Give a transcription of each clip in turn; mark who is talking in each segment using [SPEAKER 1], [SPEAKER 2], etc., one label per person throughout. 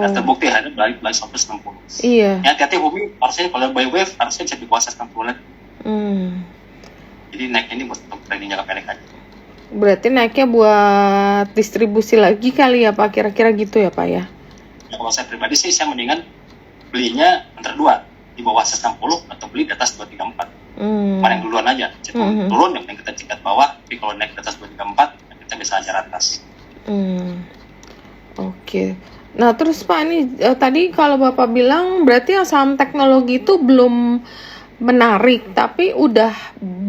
[SPEAKER 1] terbukti hari balik 160.
[SPEAKER 2] Iya.
[SPEAKER 1] Ya hati-hati Bumi, harusnya kalau buy wave harusnya bisa di bawah 160 lagi. Jadi naiknya ini buat trading jangka pendek aja.
[SPEAKER 2] Berarti naiknya buat distribusi lagi kali ya Pak, kira-kira gitu ya Pak ya?
[SPEAKER 1] Ya, kalau saya pribadi sih saya mendingan belinya antara dua, di bawah 160 atau beli di atas 234. Mana yang duluan aja, turun yang kita cekat bawah, tapi kalau naik ke atas 234 kita bisa ajar atas.
[SPEAKER 2] Oke. Nah terus Pak ini tadi kalau Bapak bilang berarti yang saham teknologi itu belum menarik, tapi udah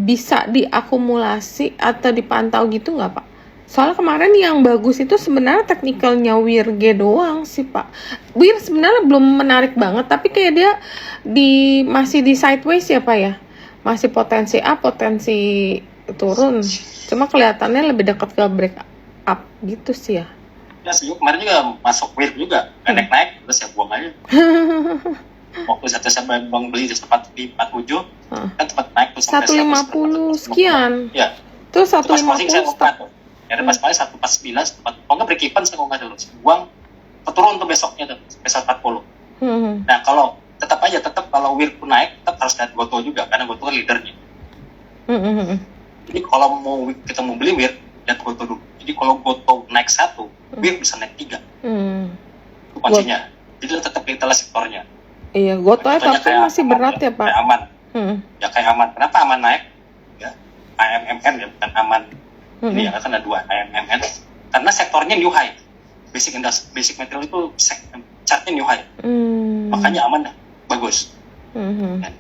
[SPEAKER 2] bisa diakumulasi atau dipantau gitu nggak Pak? Soalnya kemarin yang bagus itu sebenarnya teknikalnya WIRG doang sih Pak. WIR sebenarnya belum menarik banget, tapi kayak dia masih di sideways ya Pak ya? Masih potensi up, potensi turun. Cuma kelihatannya lebih dekat ke break up gitu sih ya.
[SPEAKER 1] Ya sih, kemarin juga masuk WIR juga, naik-naik, terus ya buang aja. Waktu saya bang beli di tempat di 47, kan tempat naik tuh sampai
[SPEAKER 2] 150 sekian.
[SPEAKER 1] Ya.
[SPEAKER 2] Terus 150
[SPEAKER 1] stop. Ya ada pas paling 149, kalau nggak break even saya nggak dulu, buang, turun tuh besoknya tuh sampai 140. Nah kalau tetap kalau WIR pun naik, tetap harus lihat Goto juga, karena Goto kan leadernya. Jadi kalau kita mau beli WIR, lihat Goto dulu. Jadi kalau Goto naik 1, WIR bisa naik 3. Itu kuncinya. Jadi tetap kita lihat sektornya.
[SPEAKER 2] Iya, Goto tapi masih berat ya Pak.
[SPEAKER 1] Kayak aman. Ya kayak aman. Kenapa aman naik? Ya, AMMN ya, bukan aman. Ini ya kan ada dua, AMMN. Karena sektornya new high. Basic material itu chartnya new high. Makanya aman dah, bagus.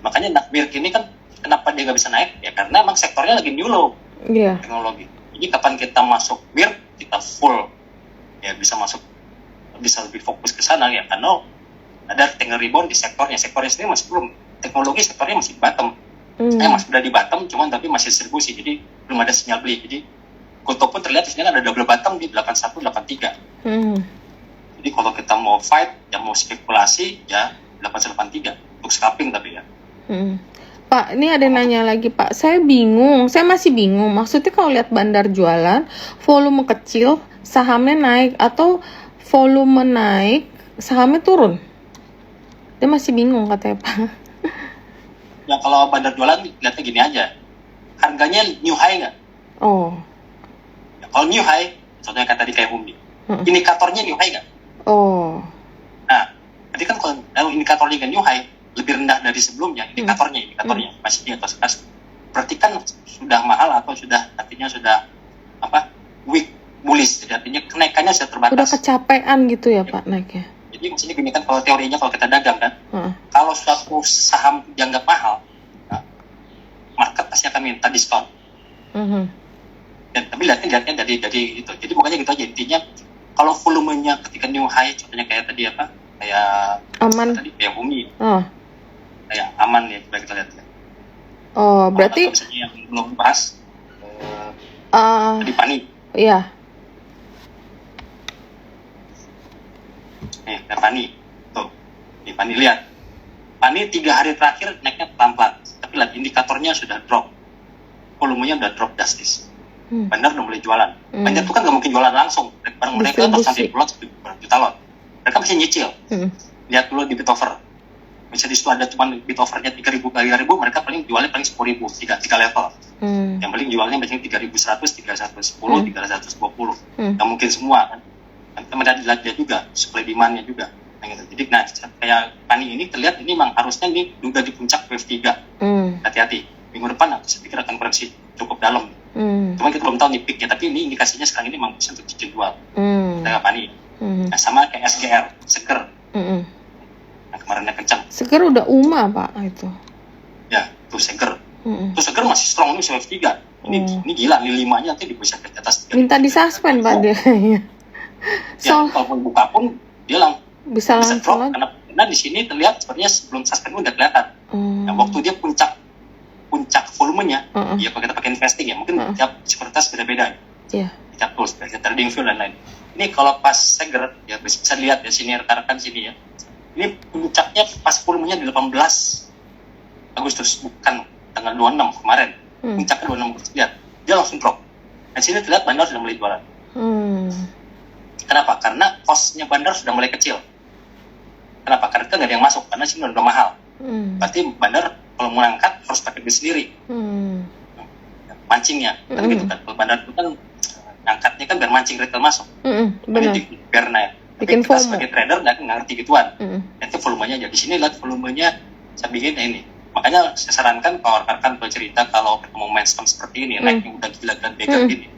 [SPEAKER 1] Makanya WIR ini kan kenapa dia nggak bisa naik? Ya karena emang sektornya lagi new low. Teknologi. Jadi kapan kita masuk WIR, kita full. Ya bisa masuk, bisa lebih fokus ke sana ya, karena ada technical rebound di sektornya sendiri masih belum, teknologi sektornya masih bottom, masih udah di bottom, cuman tapi masih distribusi, jadi belum ada sinyal beli. Jadi Goto pun terlihat di sini ada double bottom di 8183. Jadi kalau kita mau fight, ya mau spekulasi, ya 8183 untuk scalping tapi ya.
[SPEAKER 2] Pak, ini ada nanya lagi Pak, saya masih bingung, maksudnya kalau lihat bandar jualan, volume kecil, sahamnya naik, atau volume naik, sahamnya turun? Dia masih bingung katanya Pak.
[SPEAKER 1] Ya kalau bandar jualan lihatnya gini aja, harganya new high nggak? Ya, kalau new high, contohnya kayak tadi kayak Bumi, indikatornya new high nggak? Nah, jadi kan kalau indikatornya new high, lebih rendah dari sebelumnya, indikatornya masih di atas, berarti kan sudah mahal atau artinya sudah weak bullish, jadi artinya kenaikannya sudah terbatas.
[SPEAKER 2] Udah kecapean gitu ya Pak naiknya.
[SPEAKER 1] Jadi maksudnya gini kan, kalau teorinya kalau kita dagang kan, kalau suatu saham dianggap mahal, market pasti akan minta diskon. Dan tapi lihatnya dari itu. Jadi bukannya gitu aja, intinya kalau volumenya ketika new high, contohnya kayak tadi kayak
[SPEAKER 2] aman
[SPEAKER 1] tadi kayak Bumi, kayak aman ya, coba kita lihat ya.
[SPEAKER 2] Berarti
[SPEAKER 1] misalnya yang belum bahas tadi Pani.
[SPEAKER 2] Iya.
[SPEAKER 1] Pani tuh, di Pani lihat, Pani 3 hari terakhir naiknya pelan-pelan, tapi lihat indikatornya sudah drop, volumenya udah drop drastis. Bandar udah mulai jualan. Bandar itu kan nggak mungkin jualan langsung, barang mereka terus sampai bulat juta lot. Mereka masih nyicil. Lihat dulu di bitover, misalnya di situ ada cuma bitovernya 3.000 kali 1.000, mereka paling jualnya paling 10.000, 3 level. Yang paling jualnya biasanya 3.100, 310, 320. Nggak mungkin semua kan. Kemudian dilihat juga supply demand-nya juga. Jadi kayak Pani ini terlihat ini memang harusnya ini udah di puncak wave 3. Hati-hati, minggu depan saya pikir akan koreksi cukup dalam. Cuma kita belum tahu nih peak-nya, tapi ini indikasinya sekarang ini memang bisa untuk cicil jual. Kayak Pani. Nah, sama kayak SGR, Seger. Nah, kemarinnya kencang.
[SPEAKER 2] Seger udah Pak itu.
[SPEAKER 1] Ya, tuh Seger. Tuh Seger masih strong ini wave 3. Ini gila, ini 5-nya nanti bisa ke atas 3.
[SPEAKER 2] Minta disuspend Pak dia kayaknya.
[SPEAKER 1] Ya, kalaupun buka pun dia
[SPEAKER 2] bisa
[SPEAKER 1] drop karena di sini terlihat sebenarnya sebelum suspend udah kelihatan. Nah, waktu dia puncak volumenya, ya kalau kita pakai investing ya, mungkin tiap sekuritas beda-beda. Tiap tools, trading view dan lain. Ini kalau pas Seger ya bisa lihat ya sini rekan-rekan sini ya. Ini puncaknya pas volumenya di 18 Agustus, bukan tanggal 26 kemarin. Puncaknya 26 Agustus, lihat dia langsung drop. Di sini terlihat bandar sudah mulai jualan. Kenapa? Karena cost-nya bandar sudah mulai kecil. Kenapa? Karena nggak ada yang masuk karena sini udah mahal. Berarti bandar kalau mau angkat harus pakai duit sendiri. Mancingnya kan gitu kan. Kalau bandar itu kan angkatnya kan biar mancing retail masuk.
[SPEAKER 2] Benar.
[SPEAKER 1] Biar naik.
[SPEAKER 2] Bikin
[SPEAKER 1] kita
[SPEAKER 2] FOMO.
[SPEAKER 1] sebagai trader nggak ngerti gituan. Itu volumenya aja. Di sini lihat volumenya saya bikin ini. Makanya saya sarankan kalau rekan-rekan bercerita kalau ketemu momentum seperti ini, naiknya udah gila dan bega gini,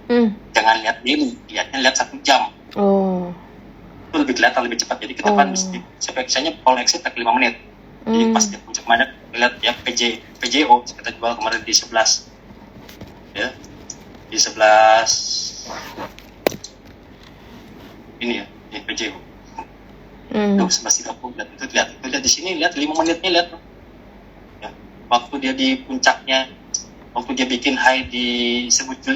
[SPEAKER 1] jangan lihat daily, lihatnya lihat 1 jam. Itu lebih kelihatan lebih cepat. Jadi kita kan mesti biasanya call exit tak 5 menit. Jadi pas dia puncak mana lihat ya PJO kita jual kemarin di 11 ya di 11 ini ya di PJO. Tuh 11.30 lihat itu lihat di sini lihat 5 menitnya lihat. Waktu dia di puncaknya, waktu dia bikin high di 175,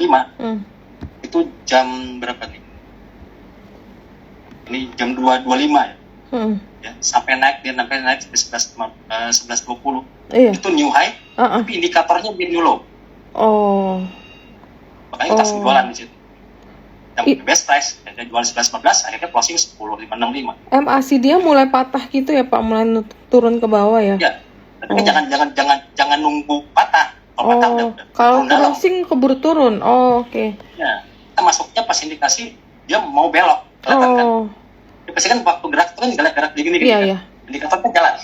[SPEAKER 1] itu jam berapa nih? Ini jam 2.25 ya. Ya, sampai naik ke 11.20.
[SPEAKER 2] Iya.
[SPEAKER 1] Itu new high, tapi indikatornya bikin new low. Makanya kita langsung jualan di situ. Yang best price, dia jual 11.15, akhirnya closing 10.565.
[SPEAKER 2] MACD dia mulai patah gitu ya Pak, mulai turun ke bawah ya?
[SPEAKER 1] Ya. Tapi jangan nunggu patah. Kalau patah udah
[SPEAKER 2] kalau
[SPEAKER 1] dalam.
[SPEAKER 2] closing keburu turun. Oke.
[SPEAKER 1] Ya, kita masuknya pas indikasi dia mau belok. Kelihatan kan? Ya, pasti kan waktu gerak itu kan gerak gini kan. Indikator kan jalan.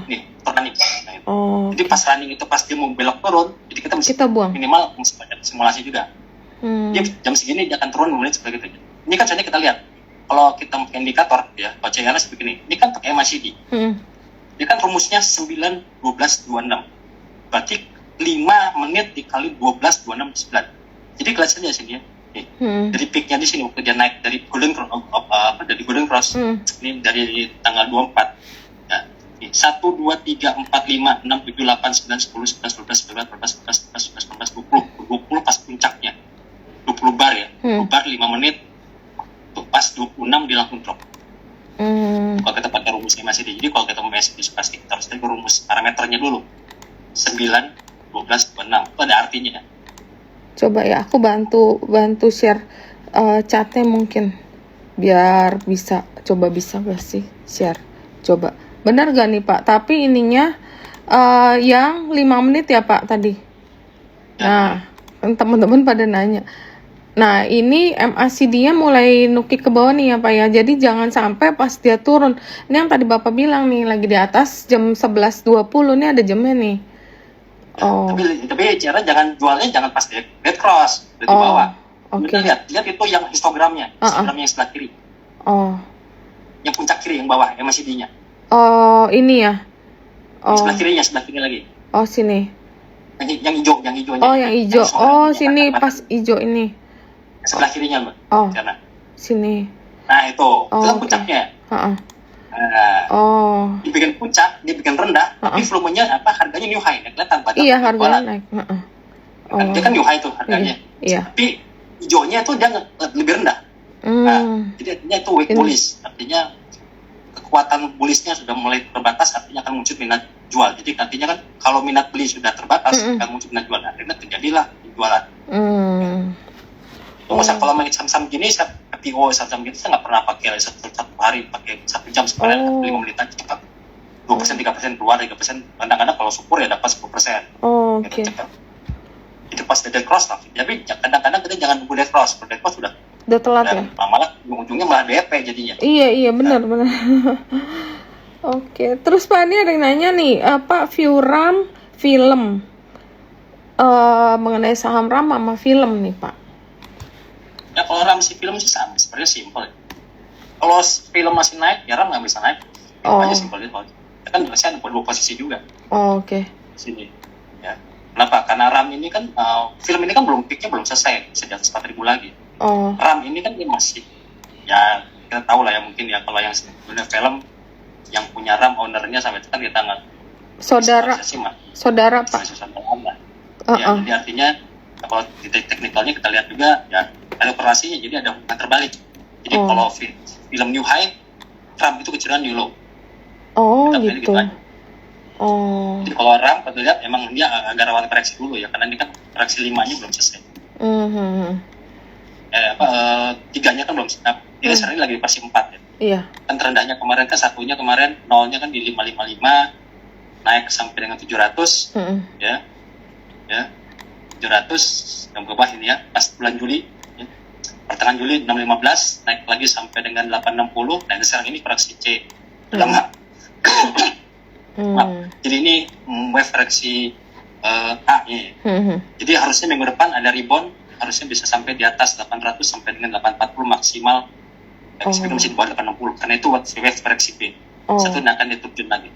[SPEAKER 1] Nih, running. Nah, jadi pas running itu pas dia mau belok turun, jadi kita
[SPEAKER 2] buang.
[SPEAKER 1] Minimal simulasi juga. Dia jam segini dia akan turun menit seperti itu. Ini kan soalnya kita lihat. Kalau kita pakai indikator ya, kalau CRS begini, ini kan pakai MACD. Dia kan rumusnya 9, 12, 26. Berarti 5 menit dikali 12, 26, 9. Jadi kelihatan saja sini ya. Dari peaknya di sini waktu dia naik dari Golden Cross, ini dari tanggal 24. Ya. 1, 2, 3, 4, 5, 6, 7, 8, 9, 10, 11, 12, 13, 14, 15, 16, 17, 18, 19, 20 pas puncaknya. 20 bar ya. 20 bar 5 menit. Tuh pas 26 dia langsung drop. Kalau kita pakai rumusnya MACD, jadi kalau kita mau MACD pasti kita harus cari rumus parameternya dulu 9, 12, 26 itu ada artinya.
[SPEAKER 2] Coba ya aku bantu share chatnya mungkin biar bisa gak sih share coba benar gak nih Pak, tapi ininya yang 5 menit ya Pak tadi ya. Nah teman-teman pada nanya. Nah ini MACD-nya mulai nukik ke bawah nih ya Pak ya. Jadi jangan sampai pas dia turun. Ini yang tadi Bapak bilang nih lagi di atas jam 11.20 nih ada jamnya nih.
[SPEAKER 1] Tapi cara jangan jualnya jangan pas dead cross di bawah. Kita lihat itu yang histogramnya, histogramnya yang sebelah kiri. Yang puncak kiri yang bawah MACD-nya.
[SPEAKER 2] Ini ya.
[SPEAKER 1] Sebelah kiri lagi.
[SPEAKER 2] Sini.
[SPEAKER 1] Yang hijaunya.
[SPEAKER 2] Yang hijau. Sini pas hijau ini.
[SPEAKER 1] Sebelah kirinya Mbak. Karena
[SPEAKER 2] sini.
[SPEAKER 1] Nah itu kan puncaknya. Dibikin puncak, dibikin rendah, tapi volumenya harganya new high, kelihatan.
[SPEAKER 2] Iya harganya naik.
[SPEAKER 1] Dia kan new high tuh harganya.
[SPEAKER 2] Iya.
[SPEAKER 1] Tapi hijaunya itu dia lebih rendah. Jadi artinya itu weak bullish, artinya kekuatan bullishnya sudah mulai terbatas, artinya akan muncul minat jual. Jadi artinya kan kalau minat beli sudah terbatas, akan muncul minat jual. Akhirnya terjadilah penjualan. Kalau main saham-saham gini, PO saham gini saya nggak pernah pakai satu hari, pakai 1 jam sebenarnya 5 menit aja cepat. 2%, 3% keluar, 3%. Kadang-kadang kalau syukur ya dapat 10%.
[SPEAKER 2] Oke.
[SPEAKER 1] Itu pas dead cross lah. Tapi kadang-kadang kita jangan nunggu dead cross. Dead cross udah
[SPEAKER 2] telat ya.
[SPEAKER 1] Malah ujung-ujungnya malah DP jadinya.
[SPEAKER 2] Iya benar. Oke. Terus Pak ini ada yang nanya nih, apa view RAM film mengenai saham RAM sama film nih Pak?
[SPEAKER 1] Ya kalau RAM si film sih sama, sebenarnya simpel. Kalau film masih naik, ya RAM nggak bisa naik. Itu aja simpel itu. Ya kan biasanya ada 2 posisi juga.
[SPEAKER 2] Oke.
[SPEAKER 1] Sini. Ya. Kenapa? Karena RAM ini kan film ini kan peaknya belum selesai, bisa di atas 4.000 lagi. RAM ini kan dia masih, ya kita tahu lah ya mungkin ya kalau yang punya film yang punya RAM ownernya sampai itu kan kita nggak.
[SPEAKER 2] Saudara Pak.
[SPEAKER 1] Ya, jadi artinya kalau di teknikalnya kita lihat juga ya ada operasinya, jadi ada hubungan terbalik. Jadi kalau film new high, RAM itu kecurian new low.
[SPEAKER 2] Gitu.
[SPEAKER 1] Jadi kalau RAM kita lihat emang dia agak rawan koreksi dulu ya, karena ini kan koreksi 5-nya belum selesai. 3-nya kan belum selesai. Dia sekarang lagi di versi 4 ya.
[SPEAKER 2] Iya.
[SPEAKER 1] Kan terendahnya kemarin kan satunya kemarin nolnya kan di 555, naik sampai dengan 700, ya 700 yang bawah ini ya, pas bulan Juli, ya. Pertengahan Juli 615, naik lagi sampai dengan 860, dan sekarang ini koreksi C. Lama. Jadi ini wave koreksi A nya. Jadi harusnya minggu depan ada rebound, harusnya bisa sampai di atas 800 sampai dengan 840 maksimal. Tapi masih di bawah 860 karena itu wave koreksi B. Satu akan ditutup lagi.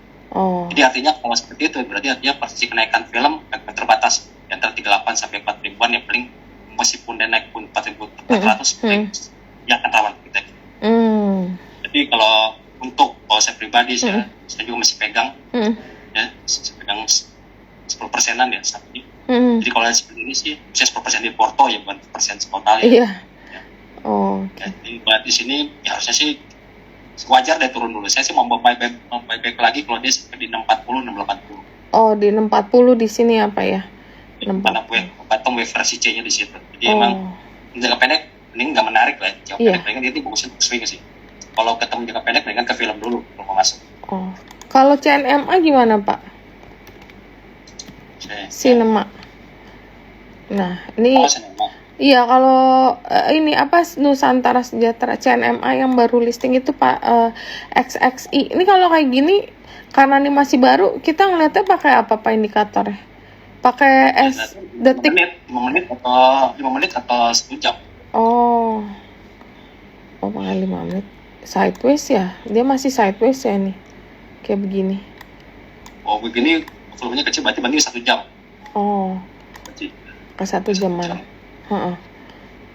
[SPEAKER 1] Jadi artinya kalau seperti itu berarti artinya posisi kenaikan film terbatas di antara 38 sampai 4 ribuan yang paling, meskipun dia naik pun 4.400 ya akan rawan kita. Jadi kalau saya pribadi saya juga masih pegang ya, saya pegang 10%-an ya saat ini. Jadi kalau seperti ini sih bisa 10% di Porto ya, bukan persen total ya.
[SPEAKER 2] Iya.
[SPEAKER 1] Jadi buat di sini ya harusnya sih wajar deh turun dulu. Saya sih mau buyback lagi kalau dia seperti di 640, 680.
[SPEAKER 2] Di 640 di sini apa ya?
[SPEAKER 1] Karena bottom wave versi C-nya di situ. Jadi emang jangka pendek ini nggak menarik lah. Jangka pendek ini bagusnya swing sih. Kalau ketemu jangka pendek mendingan ke film dulu kalau mau masuk.
[SPEAKER 2] Kalau CNMA gimana Pak? Cinema. Nah ini. Iya, kalau ini apa Nusantara Sejahtera CNMA yang baru listing itu Pak, XXI. Ini kalau kayak gini karena ini masih baru, kita ngeliatnya pakai apa Pak indikatornya? Pakai detik
[SPEAKER 1] 5 menit atau 1 jam.
[SPEAKER 2] Pakai 5 menit. Sideways ya? Dia masih sideways ya nih. Kayak begini.
[SPEAKER 1] Begini volumenya kecil berarti 1 jam.
[SPEAKER 2] Ke 1 jaman.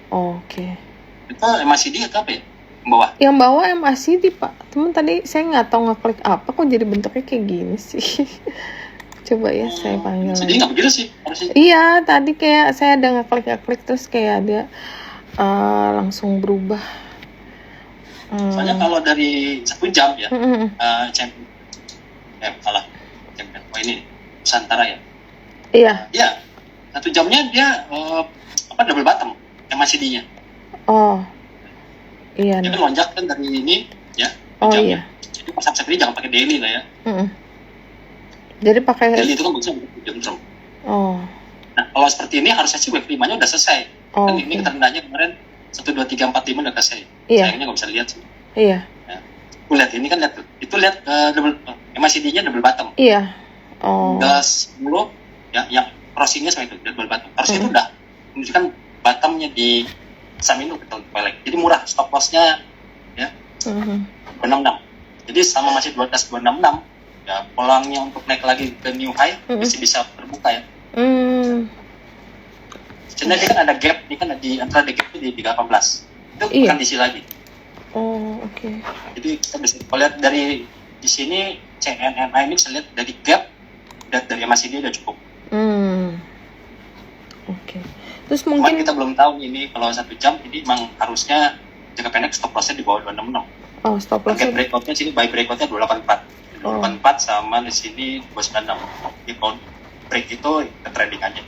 [SPEAKER 2] Oke.
[SPEAKER 1] Itu MACD atau apa ya? Bawah?
[SPEAKER 2] Yang bawah MACD Pak. Temen tadi saya nggak tahu ngeklik apa kok jadi bentuknya kayak gini sih. Coba ya saya panggil.
[SPEAKER 1] Jadi nggak begitu sih harusnya.
[SPEAKER 2] Iya, tadi kayak saya ada ngeklik terus kayak dia langsung berubah.
[SPEAKER 1] Soalnya kalau dari 1 jam ya, ini Nusantara ya.
[SPEAKER 2] Iya.
[SPEAKER 1] Iya. 1 jamnya dia double bottom MACD-nya.
[SPEAKER 2] Iya.
[SPEAKER 1] Dia kan lonjak kan dari ini ya.
[SPEAKER 2] Iya.
[SPEAKER 1] Jadi pas ini jangan pakai daily lah ya.
[SPEAKER 2] Jadi pakai
[SPEAKER 1] daily itu kan bisa jam term. Nah kalau seperti ini harusnya sih wave 5-nya udah selesai. Kan ini terendahnya kemarin 1, 2, 3, 4, 5 udah selesai. Sayangnya nggak bisa lihat sih.
[SPEAKER 2] Iya.
[SPEAKER 1] Lihat ini kan lihat tuh. Itu lihat double MACD-nya double bottom.
[SPEAKER 2] Iya.
[SPEAKER 1] Udah 10 ya, yang crossing-nya sama itu double bottom. Harusnya itu udah menunjukkan bottom-nya di Saminu kita pelek. Jadi murah, stop loss-nya ya. 266. Jadi sama masih 12,266 ya, polangnya untuk naik lagi ke new high masih bisa terbuka ya. Sebenarnya dia kan ada gap, ini kan di antara gap itu di 18. Itu bukan diisi lagi.
[SPEAKER 2] Oke.
[SPEAKER 1] Jadi kita bisa lihat dari di sini CNMA ini bisa lihat dari gap dan dari MACD udah cukup.
[SPEAKER 2] Oke. Terus mungkin
[SPEAKER 1] kita belum tahu ini kalau 1 jam ini memang harusnya jangka pendek stop loss-nya di bawah 266.
[SPEAKER 2] Stop loss-nya.
[SPEAKER 1] Breakout-nya sini buy breakout-nya 284. 284 sama di sini 296. Jadi kalau break itu ke trading aja.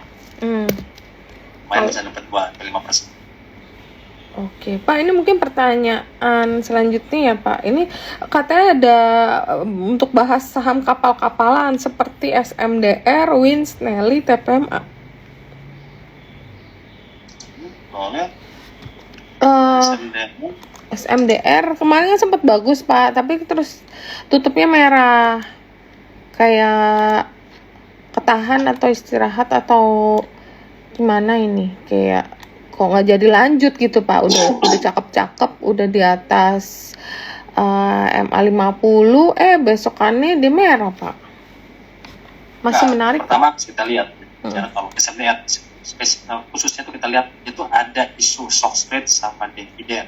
[SPEAKER 1] Main bisa dapat 5%.
[SPEAKER 2] Oke, Pak, ini mungkin pertanyaan selanjutnya ya, Pak. Ini katanya ada untuk bahas saham kapal-kapalan seperti SMDR, Wins, Nelly, TPMA. SMDR kemarin kan sempat bagus Pak, tapi terus tutupnya merah, kayak ketahan atau istirahat atau gimana ini, kayak kok nggak jadi lanjut gitu Pak. Udah cakep-cakep, udah di atas MA50, besokannya dia merah Pak. Masih menarik
[SPEAKER 1] pertama Pak? Kita lihat kalau bisa lihat khususnya tuh kita lihat itu ada isu stock spread sama dividen.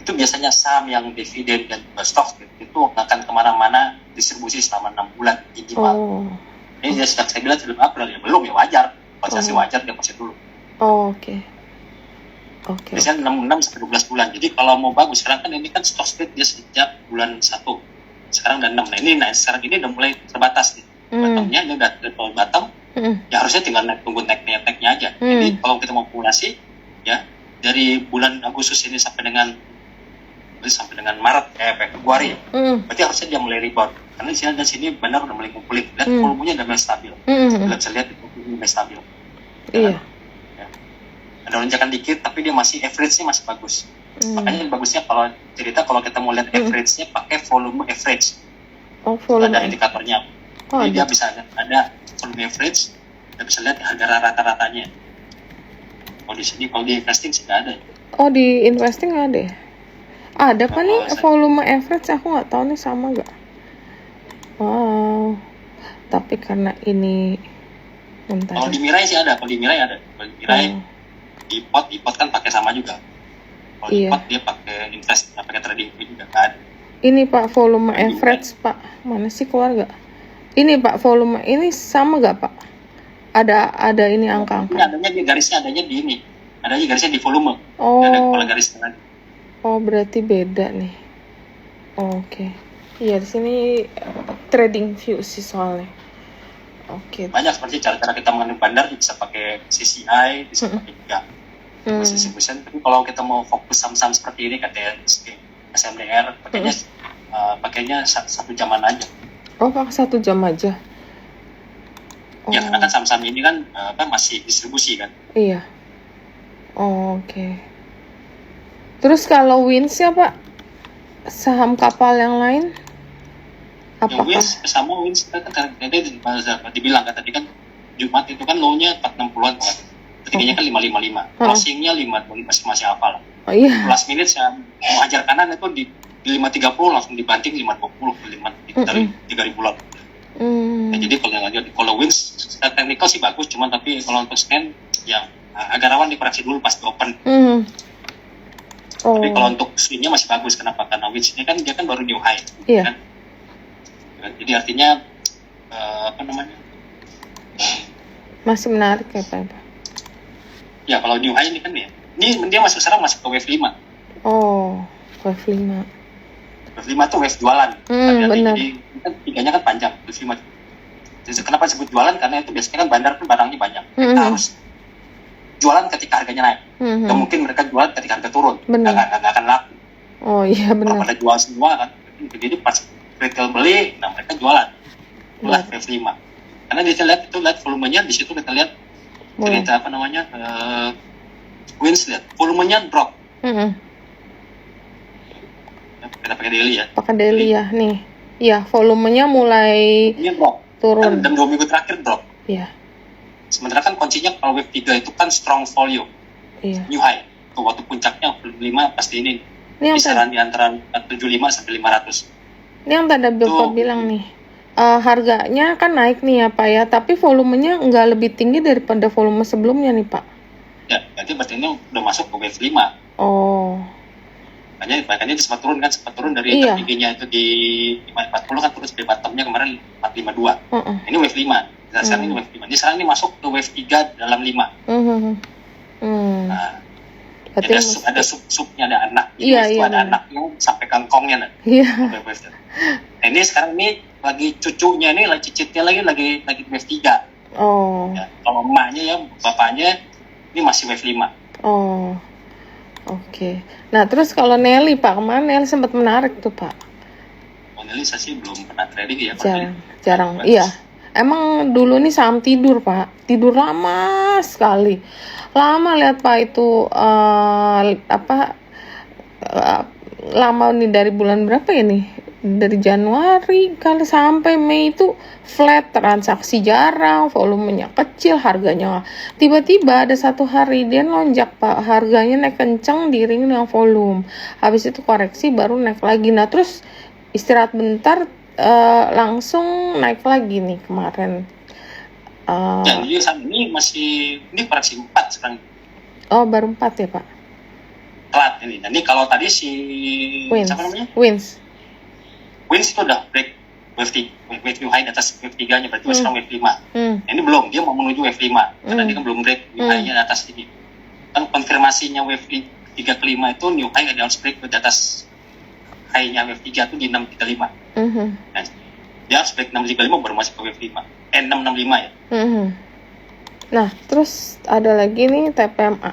[SPEAKER 1] Itu biasanya saham yang dividen dan stock spread itu akan kemana-mana distribusi selama 6 bulan minimal. Ini dia sudah saya bilang sebelum April ya belum ya wajar, prosesi wajar dia masih dulu.
[SPEAKER 2] Oke.
[SPEAKER 1] Biasanya 6 sampai 12 bulan. Jadi kalau mau bagus sekarang kan ini kan stock spread dia sejak bulan 1. Sekarang udah 6. Sekarang ini udah mulai terbatas nih. Bottomnya ini udah triple bottom. Ya harusnya tinggal tunggu naiknya aja. Jadi kalau kita mau kumulasi ya dari bulan Agustus ini sampai dengan sampai dengan Maret Februari. Berarti harusnya dia mulai rebound. Karena di sini dan sini benar udah mulai ngumpulin. Lihat volumenya udah mulai stabil. Kita bisa lihat itu mulai stabil.
[SPEAKER 2] Iya.
[SPEAKER 1] Ya. Ada lonjakan dikit, tapi dia masih average-nya masih bagus. Makanya bagusnya kalau kita mau lihat average-nya pakai volume average.
[SPEAKER 2] Oh, volume.
[SPEAKER 1] Ada indikatornya. Jadi dia bisa ada volume average, kita bisa lihat harga rata-ratanya. Kalau di sini, kalau di investing sih nggak ada.
[SPEAKER 2] Oh, di investing nggak ada ya? Ada apa nih volume average? Aku nggak tahu nih sama nggak. Wow. Tapi karena ini bentar.
[SPEAKER 1] Kalau di Mirai sih ada. Kalau di Mirai ada. Kalau di Mirai di pot kan pakai sama juga. Kalau di pot dia pakai invest, pakai trading juga kan.
[SPEAKER 2] Ini Pak volume average Pak. Mana sih keluar nggak? Ini Pak volume ini sama nggak Pak? Ada ini angka-angka.
[SPEAKER 1] Ini adanya di garisnya adanya di ini. Adanya garisnya di volume.
[SPEAKER 2] Oh.
[SPEAKER 1] Ada kepala garisnya lagi.
[SPEAKER 2] Oh, berarti beda nih. Oke. Iya, di sini trading view sih soalnya. Oke.
[SPEAKER 1] Banyak seperti cara-cara kita mengenai bandar bisa pakai CCI, bisa pakai GAP. Tapi kalau kita mau fokus saham-saham seperti ini kayak SMDR, pakainya 1 jaman aja.
[SPEAKER 2] Oh, pakai 1 jam aja.
[SPEAKER 1] Ya, karena kan saham-saham ini kan masih distribusi kan.
[SPEAKER 2] Iya. Oke. Terus kalau Wins ya Pak, saham kapal yang lain? Apakah?
[SPEAKER 1] Wins kan tadi dibilang kan tadi kan Jumat itu kan low-nya 460-an kan. Ketiganya kan 555. Closing-nya 525 masih hafal.
[SPEAKER 2] Oh iya.
[SPEAKER 1] Last minute saya mau hajar kanan itu di 530 langsung dibanting 520 dari 3.000 lot. Ya, jadi kalau Wins secara teknikal sih bagus, cuman tapi kalau untuk scan ya agak rawan dikoreksi dulu pas di open. Tapi kalau untuk swingnya masih bagus. Kenapa? Karena Wins ini kan dia kan baru new high.
[SPEAKER 2] Iya.
[SPEAKER 1] Kan? Jadi artinya
[SPEAKER 2] masih menarik ya Pak?
[SPEAKER 1] Ya kalau new high ini kan ya, ini dia sekarang masuk ke wave 5.
[SPEAKER 2] Oh, wave 5.
[SPEAKER 1] Wave 5 tuh wave jualan.
[SPEAKER 2] Benar.
[SPEAKER 1] Jadi kan tiganya kan panjang, wave 5. Jadi kenapa disebut jualan? Karena itu biasanya kan bandar kan barangnya banyak. Kita harus jualan ketika harganya naik. Gak mungkin mereka jual ketika harga turun. Gak akan laku.
[SPEAKER 2] Oh iya benar.
[SPEAKER 1] Kalau pada jual semua kan, jadi pas retail beli, nah mereka jualan. Itulah wave 5. Karena kita lihat volumenya di situ kita lihat cerita Wins lihat volumenya drop. Kita pakai daily ya.
[SPEAKER 2] Pakai daily ya nih. Iya, volumenya mulai turun.
[SPEAKER 1] Dan 2 minggu terakhir drop.
[SPEAKER 2] Iya.
[SPEAKER 1] Sementara kan kuncinya kalau wave 3 itu kan strong volume.
[SPEAKER 2] Iya.
[SPEAKER 1] New high. Tuh, waktu puncaknya 5 pasti ini. Kisaran di antara 75 sampai 500.
[SPEAKER 2] Ini yang tadi Bapak bilang nih. Harganya kan naik nih ya Pak ya, tapi volumenya nggak lebih tinggi daripada volume sebelumnya nih Pak.
[SPEAKER 1] Ya, berarti ini udah masuk ke wave 5.
[SPEAKER 2] Oh.
[SPEAKER 1] Makanya sempat turun dari tertingginya itu di 540 kan terus di bottomnya kemarin 452. Ini wave 5. Sekarang ini wave 5. Ini sekarang ini masuk ke wave 3 dalam 5. Nah, jadi ada sub-subnya, ada anak. Ada anaknya sampai kangkongnya.
[SPEAKER 2] Iya.
[SPEAKER 1] Nah, ini sekarang ini lagi cucunya ini lagi cicitnya lagi wave 3.
[SPEAKER 2] Oh.
[SPEAKER 1] Ya, kalau emaknya ya, bapaknya ini masih wave 5.
[SPEAKER 2] Oh. Oke. Nah, terus kalau Nelly Pak, kemarin Nelly sempat menarik tuh Pak.
[SPEAKER 1] Kalau Nelly saya sih belum pernah trading ya.
[SPEAKER 2] Jarang. Iya. Emang dulu nih saham tidur Pak. Tidur lama sekali. Lama lihat Pak itu lama nih dari bulan berapa ya nih? Dari Januari kali sampai Mei itu flat, transaksi jarang, volumenya kecil, harganya tiba-tiba ada satu hari dia lonjak Pak, harganya naik kencang diiringi dengan volume, habis itu koreksi baru naik lagi. Nah terus istirahat bentar langsung naik lagi nih kemarin.
[SPEAKER 1] Jadi saat ini koreksi 4 sekarang.
[SPEAKER 2] Oh baru 4 ya Pak?
[SPEAKER 1] Telat ini. Nah, ini kalau tadi si siapa namanya? Wins itu udah break wave new high di atas wave 3-nya, berarti sekarang wave 5. Nah, ini belum, dia mau menuju wave 5 karena dia kan belum break new high-nya di atas ini. Kan konfirmasinya wave 3 ke 5 itu new high dia harus break di atas high-nya wave 3 itu di 635. Nah, dia harus break 635 baru masuk ke wave 5. 665 ya.
[SPEAKER 2] Nah, terus ada lagi nih TPMA.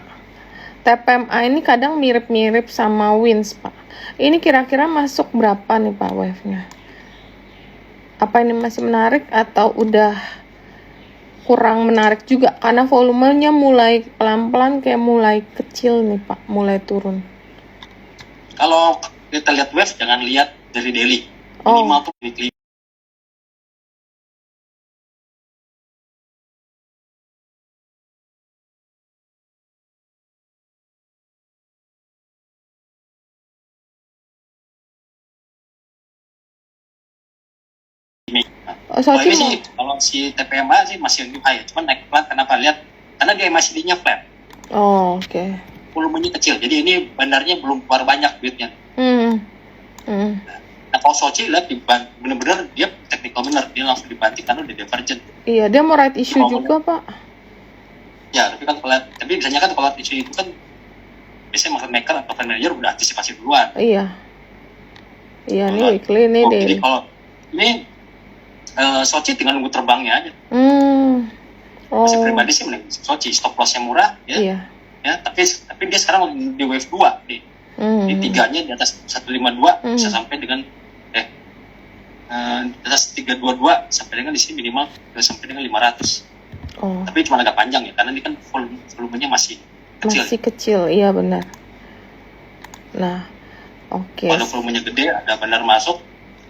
[SPEAKER 2] TPMA ini kadang mirip-mirip sama Wins Pak. Ini kira-kira masuk berapa nih Pak wave-nya? Apa ini masih menarik atau udah kurang menarik juga? Karena volumenya mulai pelan-pelan kayak mulai kecil nih Pak, mulai turun.
[SPEAKER 1] Kalau kita lihat wave, jangan lihat dari daily. Minimal tuh weekly. Kalau ini sih, kalau si TPMA sih masih new high, cuman naik pelan. Kenapa? Lihat, karena dia MACD-nya flat.
[SPEAKER 2] Oke.
[SPEAKER 1] Volumenya kecil, jadi ini bandarnya belum keluar banyak duitnya. Nah, kalau Sochi lihat bener-bener dia technical bener, dia langsung dibanting karena udah divergent.
[SPEAKER 2] Iya, dia mau right issue juga Pak.
[SPEAKER 1] Ya, tapi biasanya kan kalau right issue itu kan biasanya market maker atau fund manager udah antisipasi duluan.
[SPEAKER 2] Iya, ini weekly nih daily.
[SPEAKER 1] Jadi kalau ini Sochi tinggal nunggu terbangnya aja. Masih pribadi sih mending Sochi, stop loss-nya murah ya.
[SPEAKER 2] Iya.
[SPEAKER 1] Ya, tapi dia sekarang di wave 2 nih. Di tiganya di atas 152 bisa sampai dengan di atas 322 sampai dengan di sini minimal sampai dengan 500. Tapi cuma agak panjang ya, karena ini kan volumenya masih kecil.
[SPEAKER 2] Masih kecil, iya benar. Nah, oke.
[SPEAKER 1] Kalau volumenya gede, ada benar masuk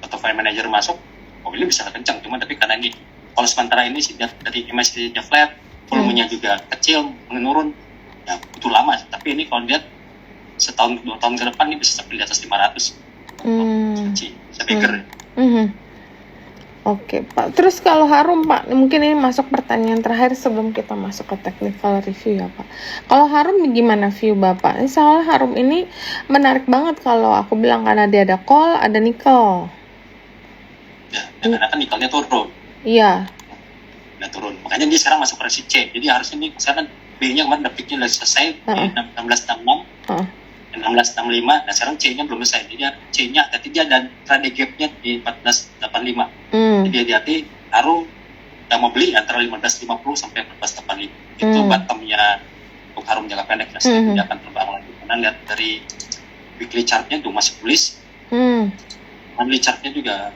[SPEAKER 1] atau fund manager masuk, mobilnya bisa kencang. Cuma tapi karena ini, kalau sementara ini sih dari MACD-nya flat, volumenya juga kecil, menurun, ya butuh lama. Tapi ini kalau lihat setahun 2 tahun ke depan ini bisa sampai di atas 500. Bisa bigger.
[SPEAKER 2] Oke Pak, terus kalau Harum Pak, mungkin ini masuk pertanyaan terakhir sebelum kita masuk ke technical review ya Pak. Kalau Harum gimana view Bapak? Soalnya Harum ini menarik banget kalau aku bilang, karena dia ada call, ada nickel.
[SPEAKER 1] Ya, karena kan nikelnya turun.
[SPEAKER 2] Iya.
[SPEAKER 1] Udah turun, makanya dia sekarang masuk versi C. Jadi harusnya ini sekarang B-nya kemarin dapetnya udah selesai di 1666. 1665, nah sekarang C-nya belum selesai. Jadi C-nya tadi dia dan trade gap-nya di 1485. Jadi hati-hati, Harum yang mau beli antara 1550 sampai 1485. Itu bottom-nya untuk Harum jangka pendek. Nah, sekarang dia akan terbang lagi. Karena lihat dari weekly chart-nya tuh masih bullish. Monthly chart-nya juga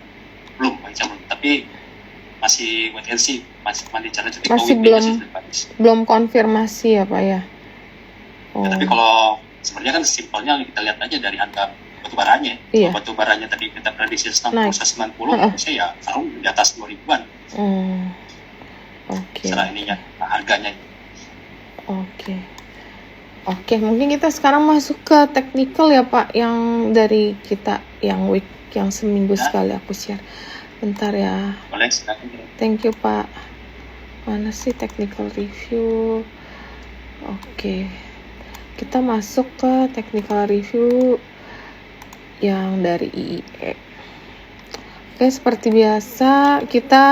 [SPEAKER 1] belum, tapi masih wait and see. Masih
[SPEAKER 2] belum konfirmasi ya Pak ya.
[SPEAKER 1] Ya, tapi kalau sebenarnya kan simpelnya kita lihat aja dari harga batubaranya. Iya. Batubaranya tadi kita prediksi 90 harusnya ya Harum di atas 2000-an.
[SPEAKER 2] Oke.
[SPEAKER 1] Setelah ininya harganya.
[SPEAKER 2] Oke, mungkin kita sekarang masuk ke technical ya Pak, yang dari kita yang week yang seminggu sekali aku share. Bentar ya.
[SPEAKER 1] Boleh, silakan.
[SPEAKER 2] Thank you Pak. Mana sih technical review? Oke. Kita masuk ke technical review yang dari IIE. Oke, seperti biasa kita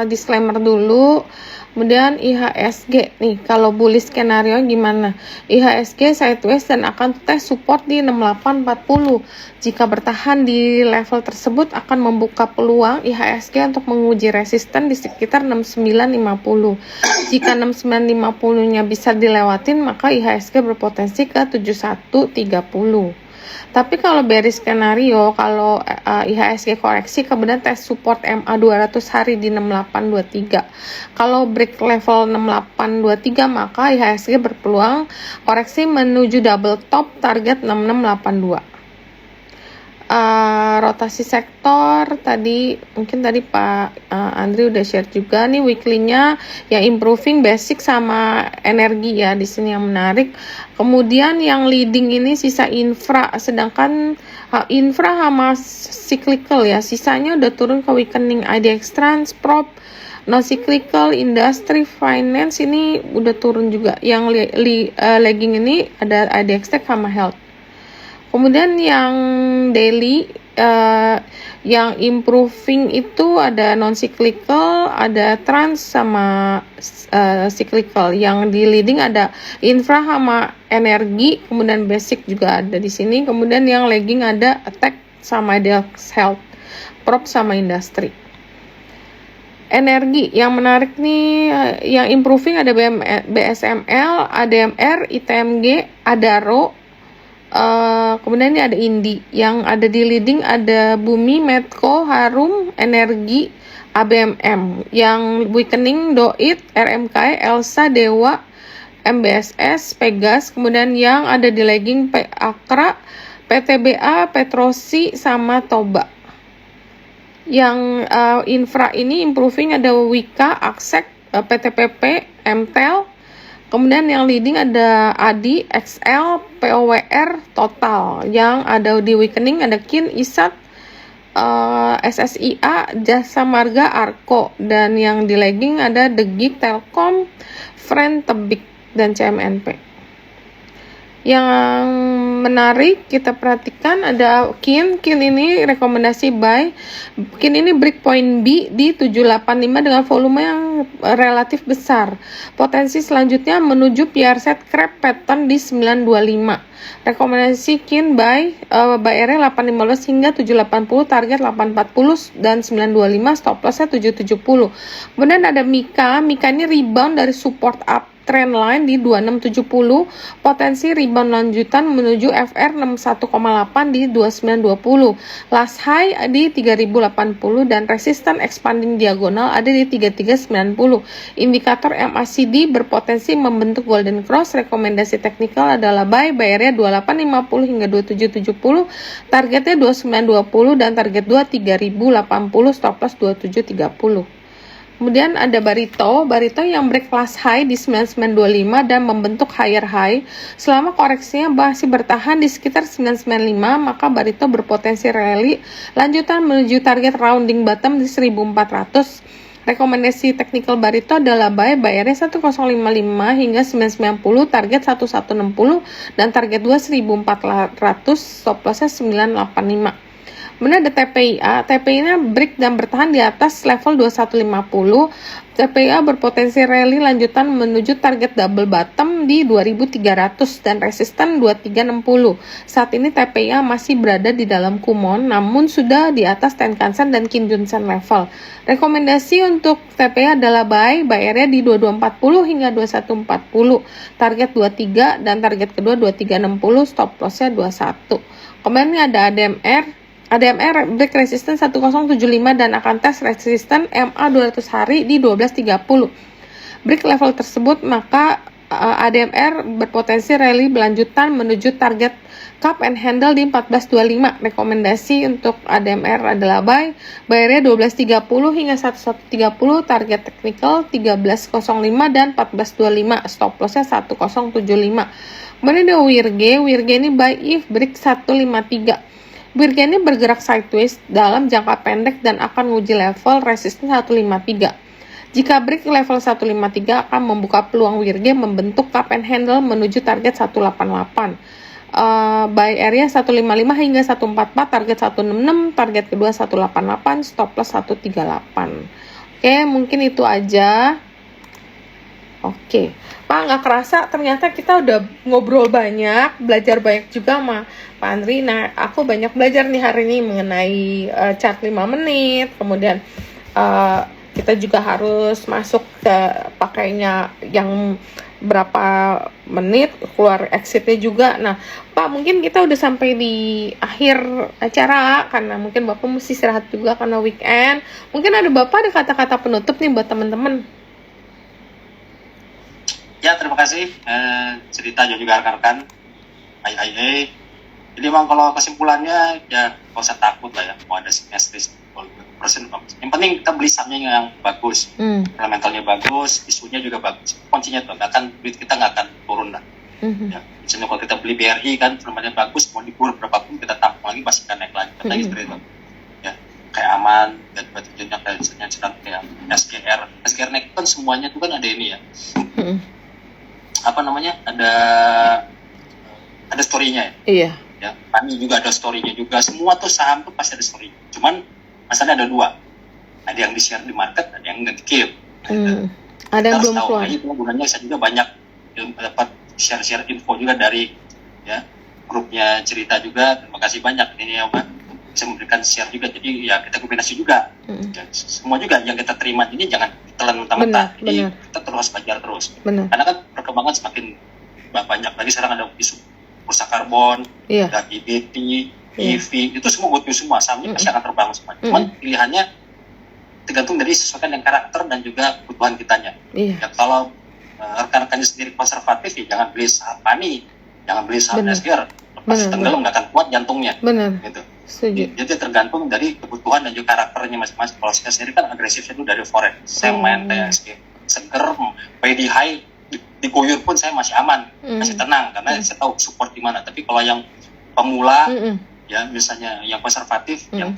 [SPEAKER 2] disclaimer dulu. Kemudian IHSG nih, kalau bullish skenario gimana? IHSG sideways dan akan tes support di 6840. Jika bertahan di level tersebut akan membuka peluang IHSG untuk menguji resisten di sekitar 6950. Jika 6950-nya bisa dilewatin, maka IHSG berpotensi ke 7130. Tapi kalau bearish skenario, kalau IHSG koreksi kemudian tes support MA 200 hari di 6823. Kalau break level 6823 maka IHSG berpeluang koreksi menuju double top target 6682. Rotasi sektor tadi mungkin Pak Andri udah share juga nih weekly-nya yang improving basic sama energi ya di sini yang menarik. Kemudian yang leading ini sisa infra, sedangkan infra sama cyclical ya, sisanya udah turun ke weakening. IDX Trans, Prop, non cyclical, industry, finance ini udah turun juga. Yang lagging ini ada IDX Tech sama health. Kemudian yang daily yang improving itu ada non cyclical, ada trans sama cyclical. Yang di leading ada infra sama energi, kemudian basic juga ada di sini. Kemudian yang lagging ada tech sama health, prop sama industri. Energi yang menarik nih, yang improving ada BSML, ADMR, ITMG, Adaro, Kemudian ini ada Indi, yang ada di leading ada Bumi, Medco, Harum, Energi, ABMM, yang weakening Doit, RMKI, Elsa, Dewa, MBSS, Pegas. Kemudian yang ada di lagging Akra, PTBA, Petrosi, sama Toba. Yang infra ini improving ada Wika, Aksek, PTPP, MTEL. Kemudian yang leading ada ADI, XL, POWR, Total. Yang ada di weakening ada KIN, ISAT, SSIA, Jasa Marga, Arko. Dan yang di lagging ada Degik, Telkom, Friend, Tebik, dan CMNP. Yang menarik kita perhatikan ada KIN ini rekomendasi buy. KIN ini breakpoint B di 785 dengan volume yang relatif besar. Potensi selanjutnya menuju PR set crab pattern di 925. Rekomendasi KIN buy area 815 hingga 780, target 840 dan 925, stop lossnya 770. Kemudian ada Mika ini rebound dari support up trend line di 2670, potensi rebound lanjutan menuju FR 61,8 di 2920, last high di 3080 dan resisten expanding diagonal ada di 3390. Indikator MACD berpotensi membentuk golden cross. Rekomendasi teknikal adalah buy area 2850 hingga 2770, targetnya 2920 dan target 3080, stop loss 2730. Kemudian ada Barito yang break last high di 9925 dan membentuk higher high. Selama koreksinya masih bertahan di sekitar 995, maka Barito berpotensi rally lanjutan menuju target rounding bottom di 1400. Rekomendasi technical Barito adalah buy area 1055 hingga 990, target 1160 dan target 2400, stop lossnya 985. Kemudian ada TPI-nya break dan bertahan di atas level 2150. TPI berpotensi rally lanjutan menuju target double bottom di 2300 dan resisten 2360. Saat ini TPI masih berada di dalam Kumon, namun sudah di atas Tenkan-sen dan Kijun-sen level. Rekomendasi untuk TPI adalah buy area di 2240 hingga 2140. Target 23 dan target kedua 2360, stop lossnya 21. Kemudian ini ada ADMR break resistance 1075 dan akan tes resistance MA 200 hari di 1230. Break level tersebut maka ADMR berpotensi rally berlanjutan menuju target cup and handle di 1425. Rekomendasi untuk ADMR adalah buy area 1230 hingga 1130, target technical 1305 dan 1425, stop lossnya 1075. Kemudian ada Wirge ini buy if break 153. Wirge ini bergerak sideways dalam jangka pendek dan akan menguji level resistance 153. Jika break level 153 akan membuka peluang Wirge membentuk cup and handle menuju target 188. Buy area 155 hingga 144, target 166, target kedua 188, stop loss 138. Oke, mungkin itu aja. Oke, Pak, nggak kerasa ternyata kita udah ngobrol banyak, belajar banyak juga sama Pak Andri. Nah, aku banyak belajar nih hari ini mengenai chart 5 menit, kemudian kita juga harus masuk ke pakainya yang berapa menit, keluar exitnya juga. Nah, Pak, mungkin kita udah sampai di akhir acara, karena mungkin Bapak mesti istirahat juga karena weekend. Mungkin Bapak ada kata-kata penutup nih buat teman-teman.
[SPEAKER 1] Ya, terima kasih cerita juga rekan-rekan. Hai. Jadi memang kalau kesimpulannya ya nggak usah takut lah ya, mau ada simetris persen bagus. Yang penting kita beli sahamnya yang bagus, fundamentalnya bagus, isunya juga bagus. Kuncinya tuh duit kita nggak akan turun lah. Ya, misalnya kalau kita beli BRI kan fundamentalnya bagus, mau dikur berapapun kita tampung lagi pasti akan naik lagi. Kata istri itu. Ya, kayak aman dan batunya kayak misalnya kayak SGR naik kan semuanya tuh kan ada ini ya. Ada story-nya ya.
[SPEAKER 2] Iya.
[SPEAKER 1] Ya, Pani juga ada story-nya juga. Semua tuh saham tuh pasti ada story. Cuman masalahnya ada dua. Ada yang di-share di market, ada yang nggak di-keep.
[SPEAKER 2] Ada yang belum keluar.
[SPEAKER 1] Itu gunanya saya juga banyak dapat share-share info juga dari ya grupnya cerita juga. Terima kasih banyak ini ya Pak. Bisa memberikan share juga. Jadi ya kita kombinasi juga. Ya, semua juga yang kita terima ini jangan telan mentah-mentah. Jadi kita terus belajar terus.
[SPEAKER 2] Benar.
[SPEAKER 1] Karena kan perkembangan semakin banyak. Lagi sekarang ada isu bursa karbon,
[SPEAKER 2] Iya.
[SPEAKER 1] ada IBT, EV, itu semua good news semua, sahamnya pasti akan terbang semua. Cuman pilihannya tergantung dari sesuaikan dengan karakter dan juga kebutuhan kitanya.
[SPEAKER 2] Iya.
[SPEAKER 1] Ya kalau rekan-rekannya sendiri konservatif, ya jangan beli saham PANI, jangan beli saham
[SPEAKER 2] Benar.
[SPEAKER 1] SGR, pasti tenggelam, nggak akan kuat jantungnya.
[SPEAKER 2] Benar.
[SPEAKER 1] Gitu.
[SPEAKER 2] Setuju.
[SPEAKER 1] Jadi tergantung dari kebutuhan dan juga karakternya masing-masing. Kalau saya sendiri kan agresifnya itu dari forex, saya main TSG, seger, pay di high, diguyur pun saya masih aman, masih tenang karena saya tahu support di mana. Tapi kalau yang pemula, ya misalnya yang konservatif, yang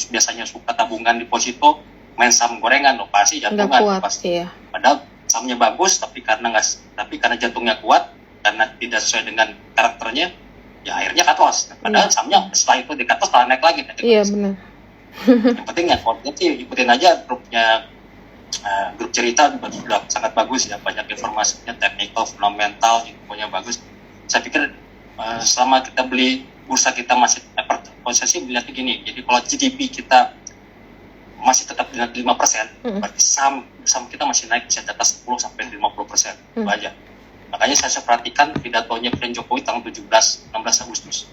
[SPEAKER 1] biasanya suka tabungan deposito, main saham gorengan, loh pasti
[SPEAKER 2] Nggak
[SPEAKER 1] jantungan,
[SPEAKER 2] kuat,
[SPEAKER 1] pasti.
[SPEAKER 2] iya.
[SPEAKER 1] Padahal sahamnya bagus, tapi karena jantungnya kuat, karena tidak sesuai dengan karakternya, ya akhirnya cut loss. Padahal sahamnya setelah itu di cut loss malah naik lagi.
[SPEAKER 2] Iya, benar.
[SPEAKER 1] Yang penting ya kalau sih ikutin aja grup cerita sudah sangat bagus ya, banyak informasinya, technical, fundamental, infonya bagus. Saya pikir selama kita beli bursa kita masih posisi melihatnya gini, jadi kalau GDP kita masih tetap dengan 5%, berarti saham kita masih naik bisa di atas 10 sampai 50%. Itu aja. Makanya saya perhatikan pidatonya Presiden Jokowi tanggal 16 Agustus.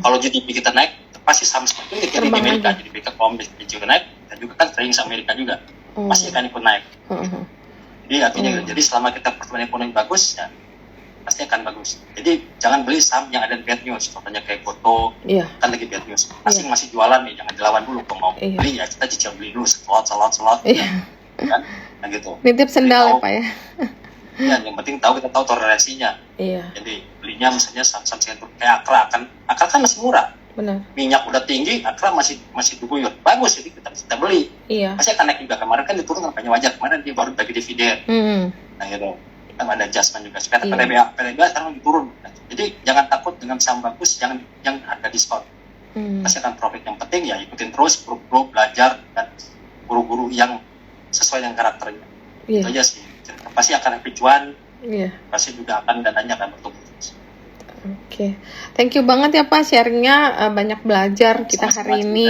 [SPEAKER 1] Kalau GDP kita naik, pasti saham seperti ini jadi di Amerika, jadi Amerika kalau juga naik, dan juga kan trading sama Amerika juga, pasti akan ikut naik. Jadi artinya, jadi selama kita pertumbuhan ekonomi bagus, ya pasti akan bagus. Jadi jangan beli saham yang ada bad news, contohnya kayak Goto, kan lagi bad news. Pasti masih jualan nih, jangan dilawan dulu. Kalau mau beli ya kita cicil beli dulu, selot, kan? Nah gitu.
[SPEAKER 2] Nitip sendal ya Pak ya.
[SPEAKER 1] Ya, yang penting kita tahu toleransinya.
[SPEAKER 2] Iya.
[SPEAKER 1] Jadi belinya misalnya saham-saham kayak Akra kan masih murah.
[SPEAKER 2] Benar.
[SPEAKER 1] Minyak udah tinggi, Akra masih diguyur. Bagus, jadi kita beli.
[SPEAKER 2] Iya.
[SPEAKER 1] Pasti akan naik juga. Kemarin kan diturun kampanye wajar. Kemarin dia baru bagi dividen. Nah gitu. Kan ada adjustment juga. Sekarang PTBA sekarang diturun. Jadi jangan takut dengan saham bagus yang harga diskon. Pasti akan profit. Yang penting ya ikutin terus, guru-guru belajar dan guru-guru yang sesuai dengan karakternya. Itu aja sih. Pasti akan happy cuan. Pasti juga akan dananya akan bertumbuh.
[SPEAKER 2] Oke. Thank you banget ya Pak sharingnya, banyak belajar kita hari ini.